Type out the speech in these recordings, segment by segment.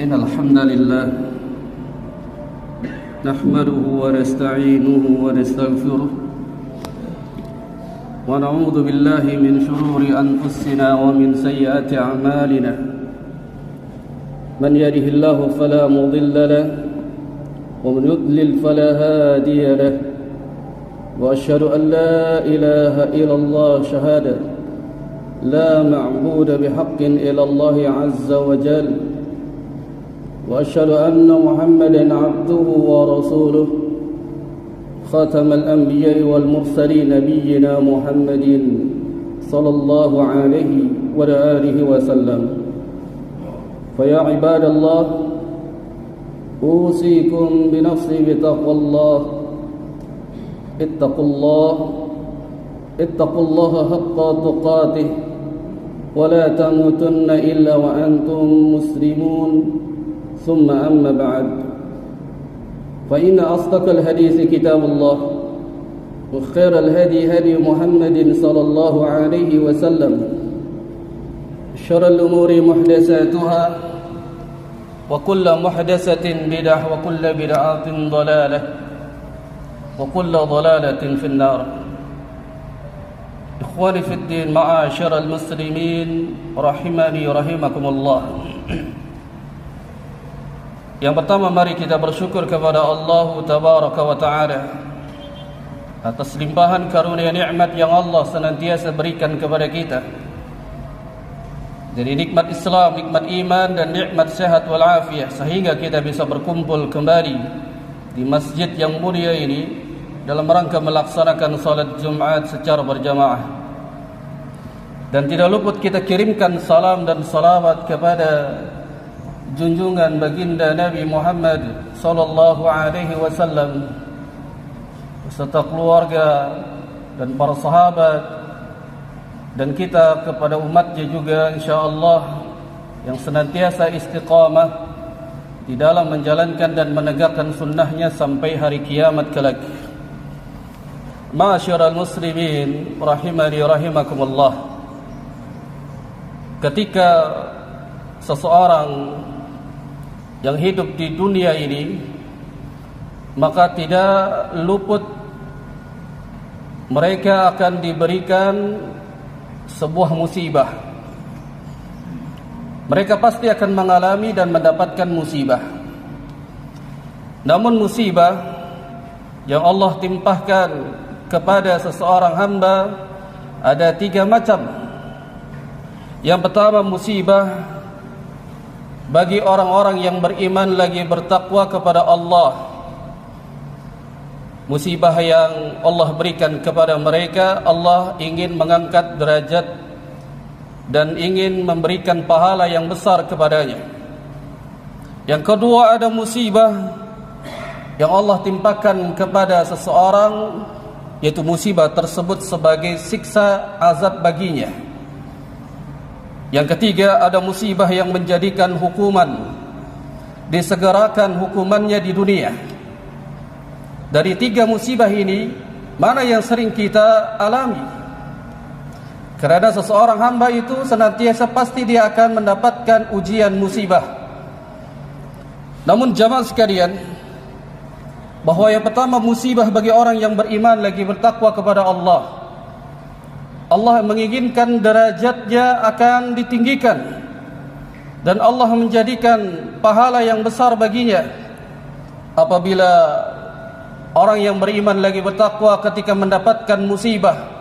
إن الحمد لله نحمده ونستعينه ونستغفره ونعوذ بالله من شرور أنفسنا ومن سيئات أعمالنا من يهده الله فلا مضل له ومن يضلل فلا هادي له وأشهد أن لا إله إلا الله شهادة لا معبود بحق إلا الله عز وجل وأشهد أن محمدا عبده ورسوله خاتم الأنبياء والمرسلين نبينا محمد صلى الله عليه وعلى آله وسلم فيا عباد الله أوصيكم بنفسي بتقوى الله اتقوا الله حق تقاته ولا تموتن إلا وأنتم مسلمون ثم أما بعد فإن أصدق الحديث كتاب الله وخير الهدي هدي محمد صلى الله عليه وسلم شر الأمور محدثاتها وكل محدثة بدعة وكل بدعة ضلالة وكل ضلالة في النار إخواني في الدين معاشر المسلمين رحمني رحمكم الله. Yang pertama, mari kita bersyukur kepada Allah Tabaraka wa Ta'ala atas limpahan karunia nikmat yang Allah senantiasa berikan kepada kita. Dari nikmat Islam, nikmat iman dan nikmat sehat wal afiyah, sehingga kita bisa berkumpul kembali di masjid yang mulia ini dalam rangka melaksanakan salat Jumat secara berjamaah. Dan tidak luput kita kirimkan salam dan salawat kepada junjungan baginda Nabi Muhammad sallallahu alaihi wasallam beserta keluarga dan para sahabat, dan kita kepada umatnya juga insyaallah yang senantiasa istiqamah di dalam menjalankan dan menegakkan sunnahnya sampai hari kiamat kelak. Ma'asyiral muslimin rahimani rahimakumullah. Ketika seseorang yang hidup di dunia ini, maka tidak luput mereka akan diberikan sebuah musibah. Mereka pasti akan mengalami dan mendapatkan musibah. Namun musibah yang Allah timpahkan kepada seseorang hamba ada 3 macam. Yang pertama, musibah bagi orang-orang yang beriman lagi bertakwa kepada Allah. Musibah yang Allah berikan kepada mereka, Allah ingin mengangkat derajat dan ingin memberikan pahala yang besar kepadanya. Yang kedua, ada musibah yang Allah timpakan kepada seseorang, yaitu musibah tersebut sebagai siksa azab baginya. Yang ketiga, ada musibah yang menjadikan hukuman, disegerakan hukumannya di dunia. Dari 3 musibah ini, mana yang sering kita alami? Kerana seseorang hamba itu senantiasa pasti dia akan mendapatkan ujian musibah. Namun jamaah sekalian, bahawa yang pertama, musibah bagi orang yang beriman lagi bertakwa kepada Allah, Allah menginginkan derajatnya akan ditinggikan dan Allah menjadikan pahala yang besar baginya apabila orang yang beriman lagi bertakwa ketika mendapatkan musibah,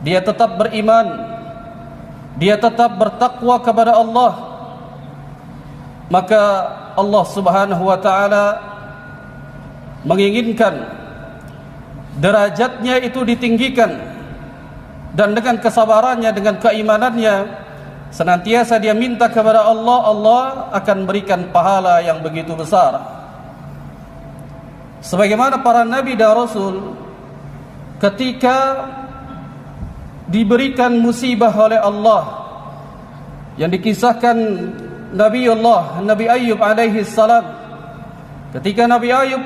dia tetap beriman, dia tetap bertakwa kepada Allah, maka Allah Subhanahu wa ta'ala menginginkan derajatnya itu ditinggikan. Dan dengan kesabarannya, dengan keimanannya, senantiasa dia minta kepada Allah, Allah akan berikan pahala yang begitu besar. Sebagaimana para nabi dan rasul ketika diberikan musibah oleh Allah, yang dikisahkan Nabi Ayub alaihi salam, ketika Nabi Ayub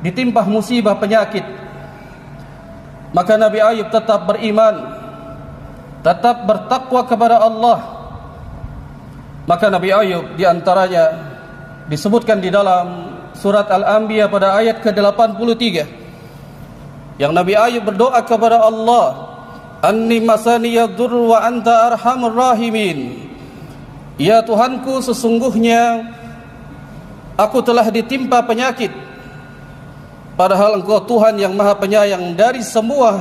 ditimpah musibah penyakit, maka Nabi Ayub tetap beriman, tetap bertakwa kepada Allah. Maka Nabi Ayub diantaranya disebutkan di dalam surat Al-Anbiya pada ayat ke-83 yang Nabi Ayub berdoa kepada Allah, Anni masaniya dzurru wa anta arhamur rahimin. Ya Tuhanku, sesungguhnya aku telah ditimpa penyakit, padahal Engkau Tuhan yang Maha Penyayang dari semua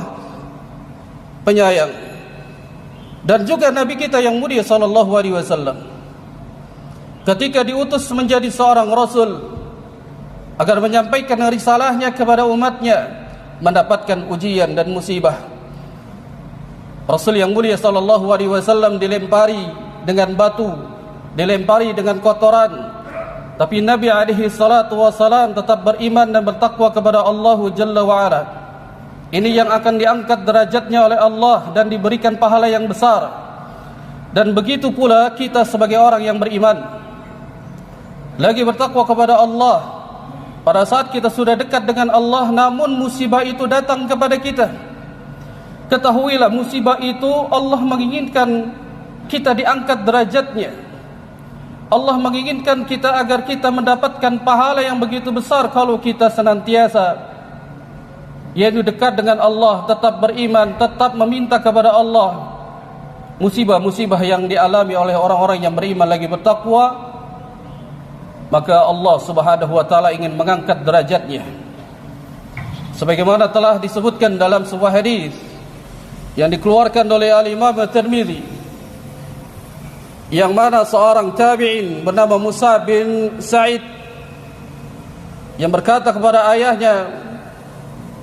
penyayang. Dan juga Nabi kita yang mulia sallallahu alaihi wasallam ketika diutus menjadi seorang rasul agar menyampaikan risalahnya kepada umatnya, mendapatkan ujian dan musibah. Rasul yang mulia sallallahu alaihi wasallam dilempari dengan batu, dilempari dengan kotoran, tapi Nabi alaihi salatu wasalam tetap beriman dan bertakwa kepada Allah Jalla wa Ala. Ini yang akan diangkat derajatnya oleh Allah dan diberikan pahala yang besar. Dan begitu pula kita sebagai orang yang beriman lagi bertakwa kepada Allah. Pada saat kita sudah dekat dengan Allah namun musibah itu datang kepada kita, ketahuilah musibah itu Allah menginginkan kita diangkat derajatnya. Allah menginginkan kita agar kita mendapatkan pahala yang begitu besar kalau kita senantiasa yaitu dekat dengan Allah, tetap beriman, tetap meminta kepada Allah. Musibah-musibah yang dialami oleh orang-orang yang beriman lagi bertakwa, maka Allah Subhanahu wa taala ingin mengangkat derajatnya. Sebagaimana telah disebutkan dalam sebuah hadis yang dikeluarkan oleh Al-Imam At-Tirmidzi, yang mana seorang tabi'in bernama Musa bin Sa'id yang berkata kepada ayahnya,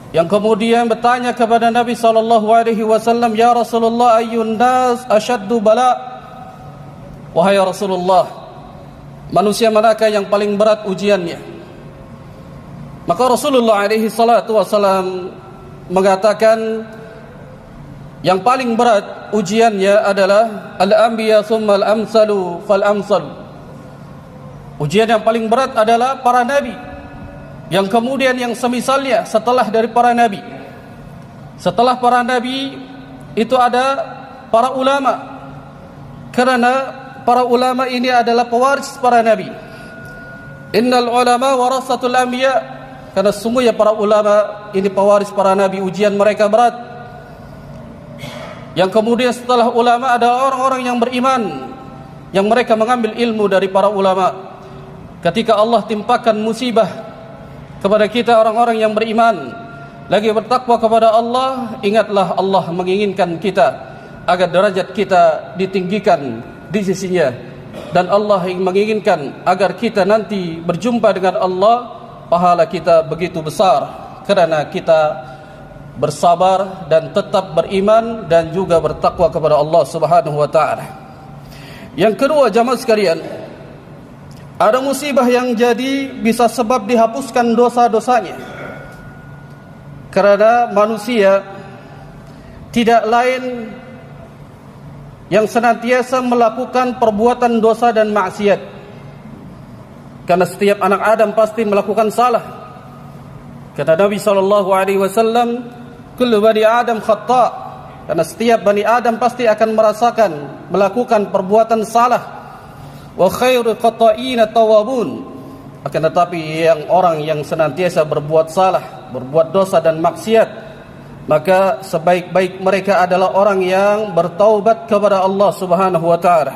yang kemudian bertanya kepada Nabi sallallahu alaihi wasallam, "Ya Rasulullah, ayyun nas ashaddu bala?" Wahai Rasulullah, manusia manakah yang paling berat ujiannya? Maka Rasulullah alaihi salatu wasallam mengatakan, yang paling berat ujiannya adalah al-anbiya tsumma al-amsalu fal-amsal. Ujian yang paling berat adalah para nabi, yang kemudian yang semisalnya setelah dari para nabi. Setelah para nabi itu ada para ulama, karena para ulama ini adalah pewaris para nabi. Innal ulama warasatul anbiya, karena sungguhnya para ulama ini pewaris para nabi. Ujian mereka berat. Yang kemudian setelah ulama adalah orang-orang yang beriman, yang mereka mengambil ilmu dari para ulama. Ketika Allah timpakan musibah kepada kita orang-orang yang beriman lagi bertakwa kepada Allah, ingatlah Allah menginginkan kita agar derajat kita ditinggikan di sisinya, dan Allah menginginkan agar kita nanti berjumpa dengan Allah, pahala kita begitu besar kerana kita bersabar dan tetap beriman dan juga bertakwa kepada Allah Subhanahu wa taala. Yang kedua, jamaah sekalian, ada musibah yang jadi bisa sebab dihapuskan dosa-dosanya. Karena manusia tidak lain yang senantiasa melakukan perbuatan dosa dan maksiat. Karena setiap anak Adam pasti melakukan salah. Kata Nabi sallallahu alaihi wasallam, kullu bani Adam khata', karena setiap bani Adam pasti akan merasakan melakukan perbuatan salah. Wa khairu khata'ina tawwabun, akan tetapi yang orang yang senantiasa berbuat salah, berbuat dosa dan maksiat, maka sebaik-baik mereka adalah orang yang bertaubat kepada Allah Subhanahu wa taala.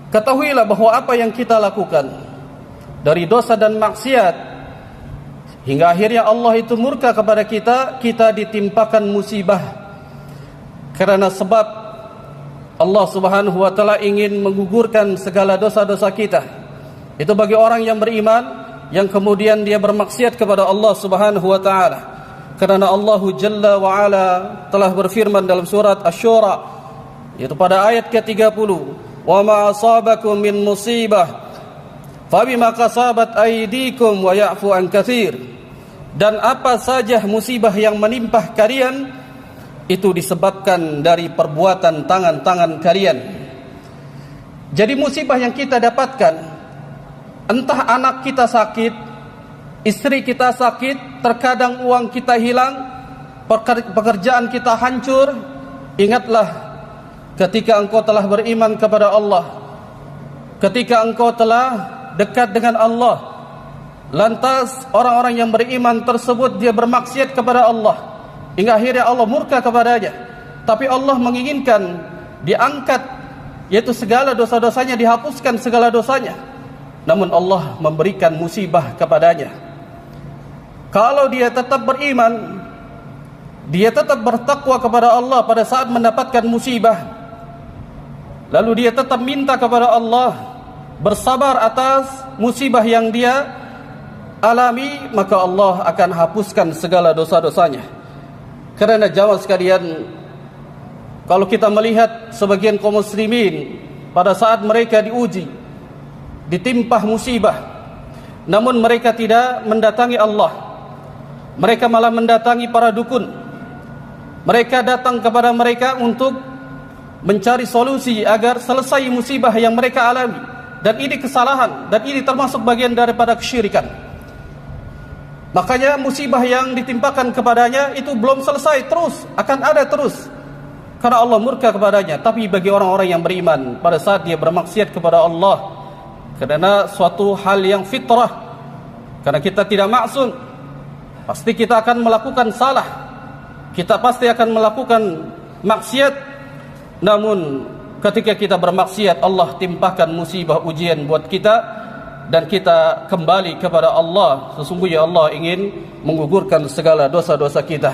Ketahuilah bahwa apa yang kita lakukan dari dosa dan maksiat hingga akhirnya Allah itu murka kepada kita, kita ditimpakan musibah. Karena sebab Allah Subhanahu wa taala ingin menggugurkan segala dosa-dosa kita. Itu bagi orang yang beriman yang kemudian dia bermaksiat kepada Allah Subhanahu wa taala. Karena Allah Jalla wa Ala telah berfirman dalam surat Asy-Syura, yaitu pada ayat ke-30, "Wa ma asabakum min musibah fabima kasabat aydikum wa ya'fu an katsir." Dan apa saja musibah yang menimpa kalian itu disebabkan dari perbuatan tangan-tangan kalian. Jadi musibah yang kita dapatkan, entah anak kita sakit, istri kita sakit, terkadang uang kita hilang, pekerjaan kita hancur, ingatlah ketika engkau telah beriman kepada Allah, ketika engkau telah dekat dengan Allah, lantas orang-orang yang beriman tersebut dia bermaksiat kepada Allah hingga akhirnya Allah murka kepadanya, tapi Allah menginginkan diangkat, yaitu segala dosa-dosanya dihapuskan segala dosanya, namun Allah memberikan musibah kepadanya. Kalau dia tetap beriman, dia tetap bertakwa kepada Allah pada saat mendapatkan musibah, lalu dia tetap minta kepada Allah, bersabar atas musibah yang dia alami, maka Allah akan hapuskan segala dosa-dosanya. Karena jamaah sekalian, kalau kita melihat sebagian kaum muslimin pada saat mereka diuji, ditimpah musibah, namun mereka tidak mendatangi Allah, mereka malah mendatangi para dukun. Mereka datang kepada mereka untuk mencari solusi agar selesai musibah yang mereka alami. Dan ini kesalahan, dan ini termasuk bagian daripada kesyirikan. Makanya musibah yang ditimpakan kepadanya itu belum selesai, terus akan ada terus, karena Allah murka kepadanya. Tapi bagi orang-orang yang beriman, pada saat dia bermaksiat kepada Allah, karena suatu hal yang fitrah, karena kita tidak maksum, pasti kita akan melakukan salah, kita pasti akan melakukan maksiat. Namun ketika kita bermaksiat, Allah timpakan musibah ujian buat kita, dan kita kembali kepada Allah. Sesungguhnya Allah ingin menggugurkan segala dosa-dosa kita.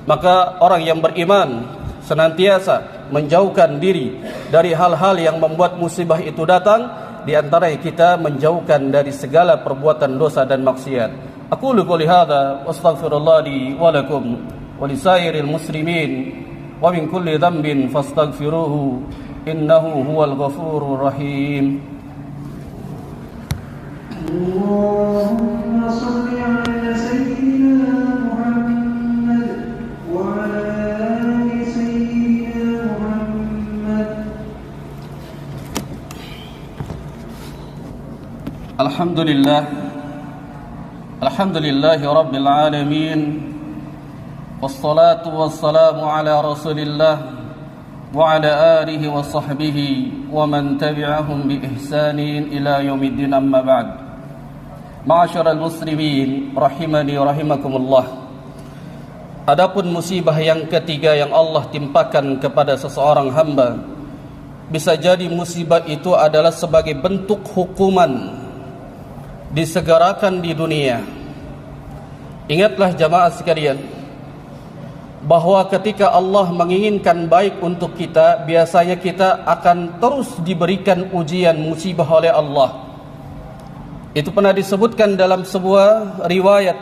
Maka orang yang beriman senantiasa menjauhkan diri dari hal-hal yang membuat musibah itu datang. Di antaranya kita menjauhkan dari segala perbuatan dosa dan maksiat. Aqulu qouli hadza wa astaghfirullah li wa lakum wa lisairil muslimin wa min kulli dhanbin fastaghfiruhu innahu huwal ghafurur rahim. Allahumma shalli ala sayyidina Muhammad wa ala ali sayyidina Muhammad. Alhamdulillahi rabbil alamin, wassalatu wassalamu ala rasulillah wa ala alihi wa sahbihi wa man tabi'ahum bi ihsanin ila yaumiddin, amma ba'd. Ma'asyiral muslimin rahimani rahimakumullah. Adapun musibah yang ketiga yang Allah timpakan kepada seseorang hamba, bisa jadi musibah itu adalah sebagai bentuk hukuman disegerakan di dunia. Ingatlah jamaah sekalian, bahwa ketika Allah menginginkan baik untuk kita, biasanya kita akan terus diberikan ujian musibah oleh Allah. Itu pernah disebutkan dalam sebuah riwayat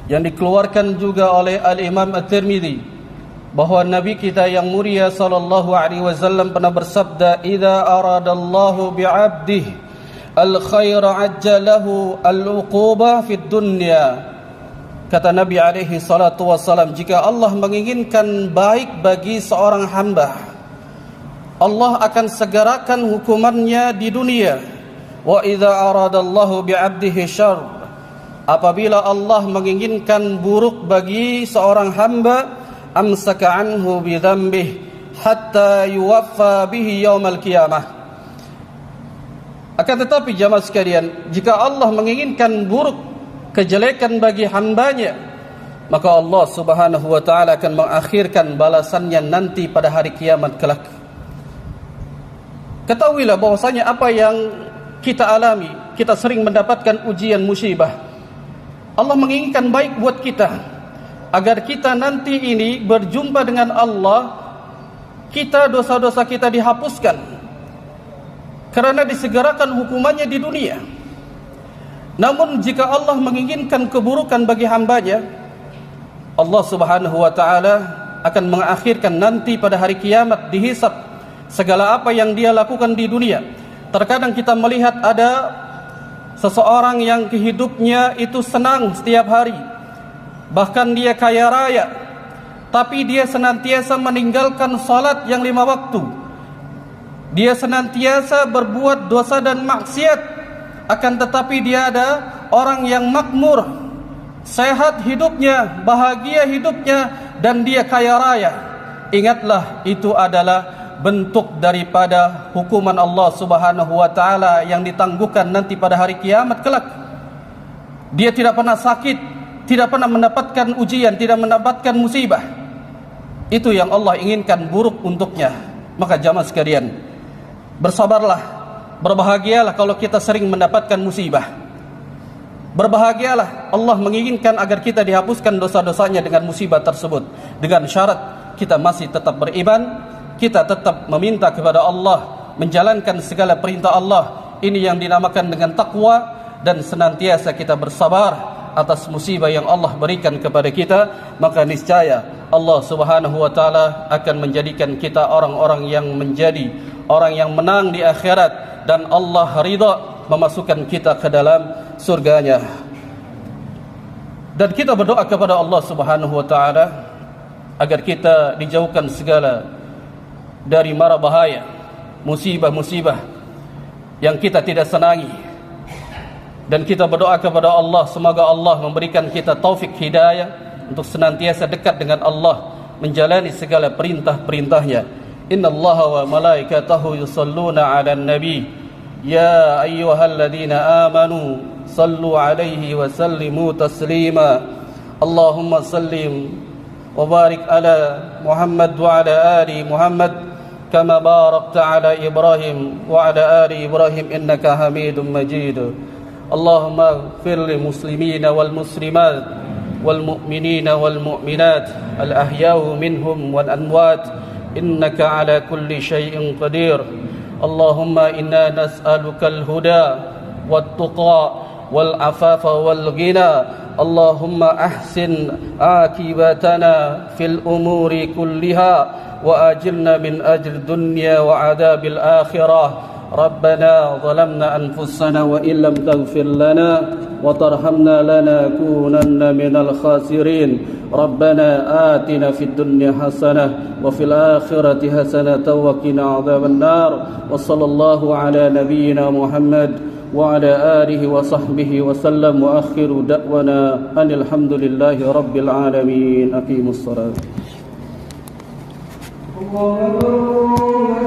yang dikeluarkan juga oleh Al-Imam At-Tirmidzi, bahwa Nabi kita yang mulia sallallahu alaihi wasallam pernah bersabda, "Idza aradallahu bi'abdihi al-khaira ajjalahu al-uqubah fid dunya." Kata Nabi alaihi salatu wassalam, jika Allah menginginkan baik bagi seorang hamba, Allah akan segerakan hukumannya di dunia. Wa idza aradallahu bi'abdihi syarr, apabila Allah menginginkan buruk bagi seorang hamba, amsaka anhu bi dzambihi hatta yuwaffa bihi yaumal qiyamah. Akan tetapi jamaah sekalian, jika Allah menginginkan buruk, kejelekan bagi hambanya, maka Allah subhanahu wa ta'ala akan mengakhirkan balasannya nanti pada hari kiamat kelak. Ketahuilah bahwasanya apa yang kita alami, kita sering mendapatkan ujian musibah. Allah menginginkan baik buat kita, agar kita nanti ini berjumpa dengan Allah, kita dosa-dosa kita dihapuskan, karena disegerakan hukumannya di dunia. Namun jika Allah menginginkan keburukan bagi hambanya, Allah subhanahu wa ta'ala akan mengakhirkan nanti pada hari kiamat, dihisab segala apa yang dia lakukan di dunia. Terkadang kita melihat ada seseorang yang hidupnya itu senang setiap hari, bahkan dia kaya raya, tapi dia senantiasa meninggalkan salat yang 5 waktu. Dia senantiasa berbuat dosa dan maksiat, akan tetapi dia ada orang yang makmur, sehat hidupnya, bahagia hidupnya, dan dia kaya raya. Ingatlah, itu adalah bentuk daripada hukuman Allah Subhanahu wa taala yang ditangguhkan nanti pada hari kiamat kelak. Dia tidak pernah sakit, tidak pernah mendapatkan ujian, tidak mendapatkan musibah. Itu yang Allah inginkan buruk untuknya. Maka jamaah sekalian, bersabarlah, berbahagialah kalau kita sering mendapatkan musibah. Berbahagialah, Allah menginginkan agar kita dihapuskan dosa-dosanya dengan musibah tersebut, dengan syarat kita masih tetap beriman, kita tetap meminta kepada Allah, menjalankan segala perintah Allah. Ini yang dinamakan dengan takwa, dan senantiasa kita bersabar atas musibah yang Allah berikan kepada kita. Maka niscaya Allah Subhanahu wa taala akan menjadikan kita orang-orang yang menjadi orang yang menang di akhirat, dan Allah ridha memasukkan kita ke dalam surganya. Dan kita berdoa kepada Allah Subhanahu wa taala agar kita dijauhkan segala dari mara bahaya, musibah-musibah yang kita tidak senangi. Dan kita berdoa kepada Allah, semoga Allah memberikan kita taufik hidayah untuk senantiasa dekat dengan Allah, menjalani segala perintah-perintahnya. Innallaha wa malaikatahu yusalluna 'alan nabi ya ayyuhalladzina amanu sallu 'alaihi wa sallimu taslima. Allahumma sallim wa barik ala Muhammad wa ala ali Muhammad كما باركت على إبراهيم وعلى آل إبراهيم إنك حميد مجيد. اللهم اغفر للمسلمين والمسلمات والمؤمنين والمؤمنات الأحياء منهم والأموات إنك على كل شيء قدير. اللهم إنا نسألك الهدى والتقى والعفاف والغنى. اللهم أحسن عاقبتنا في الأمور كلها وأجرنا من أجر الدنيا وعذاب الآخرة. ربنا ظلمنا أنفسنا وإن لم تغفر لنا وترحمنا لنكونن من الخاسرين. ربنا آتنا في الدنيا حسنة وفي الآخرة حسنة وقنا عذاب النار. وصلى الله على نبينا محمد وعلى آله وصحبه وسلم. وآخر دعوانا أن الحمد لله رب العالمين. أقيموا الصلاة. الله